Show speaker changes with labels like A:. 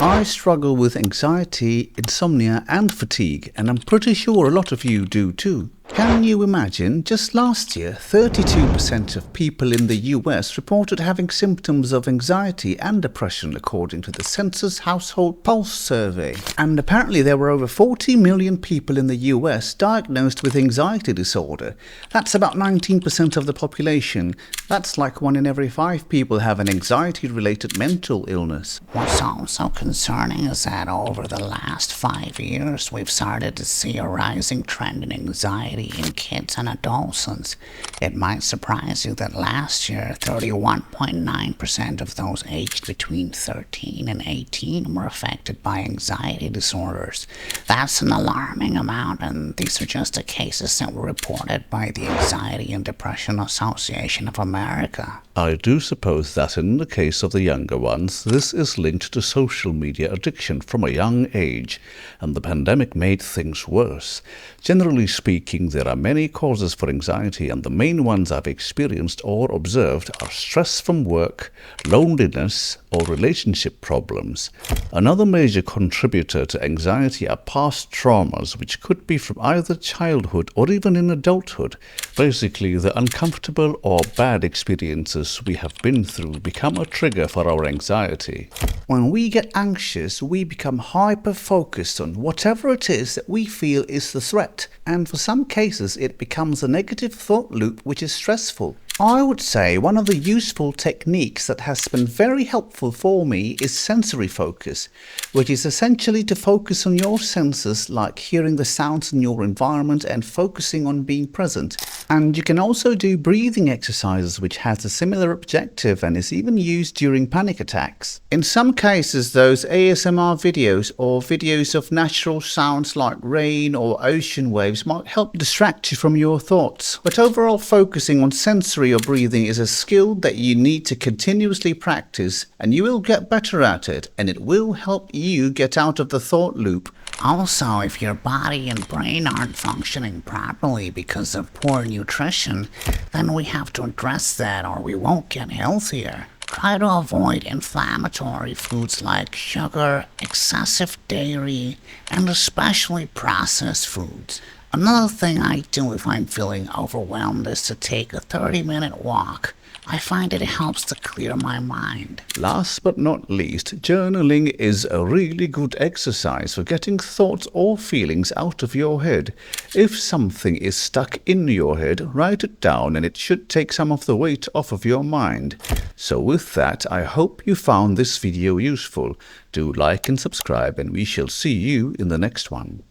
A: I struggle with anxiety, insomnia and fatigue, and I'm pretty sure a lot of you do too. Can you imagine, just last year, 32% of people in the US reported having symptoms of anxiety and depression according to the Census Household Pulse survey. And apparently there were over 40 million people in the US diagnosed with anxiety disorder. That's about 19% of the population. That's like 1 in every 5 people have an anxiety-related mental illness.
B: What's also concerning is that over the last 5 years, we've started to see a rising trend in anxiety in kids and adolescents. It might surprise you that last year, 31.9% of those aged between 13 and 18 were affected by anxiety disorders. That's an alarming amount, and these are just the cases that were reported by the Anxiety and Depression Association of America.
A: I do suppose that in the case of the younger ones, this is linked to social media addiction from a young age, and the pandemic made things worse. Generally speaking, there are many causes for anxiety, and the main ones I've experienced or observed are stress from work, loneliness, or relationship problems. Another major contributor to anxiety are past traumas, which could be from either childhood or even in adulthood. Basically, the uncomfortable or bad experiences we have been through become a trigger for our anxiety. When we get anxious, we become hyper-focused on whatever it is that we feel is the threat, and for some cases it becomes a negative thought loop which is stressful. I would say one of the useful techniques that has been very helpful for me is sensory focus, which is essentially to focus on your senses, like hearing the sounds in your environment and focusing on being present. And you can also do breathing exercises, which has a similar objective and is even used during panic attacks. In some cases, those ASMR videos or videos of natural sounds like rain or ocean waves might help distract you from your thoughts. But overall, focusing on sensory or breathing is a skill that you need to continuously practice, and you will get better at it, and it will help you get out of the thought loop.
B: Also, if your body and brain aren't functioning properly because of poor nutrition, then we have to address that or we won't get healthier. Try to avoid inflammatory foods like sugar, excessive dairy, and especially processed foods. Another thing I do if I'm feeling overwhelmed is to take a 30-minute walk. I find it helps to clear my mind.
A: Last but not least, journaling is a really good exercise for getting thoughts or feelings out of your head. If something is stuck in your head, write it down and it should take some of the weight off of your mind. So with that, I hope you found this video useful. Do like and subscribe, and we shall see you in the next one.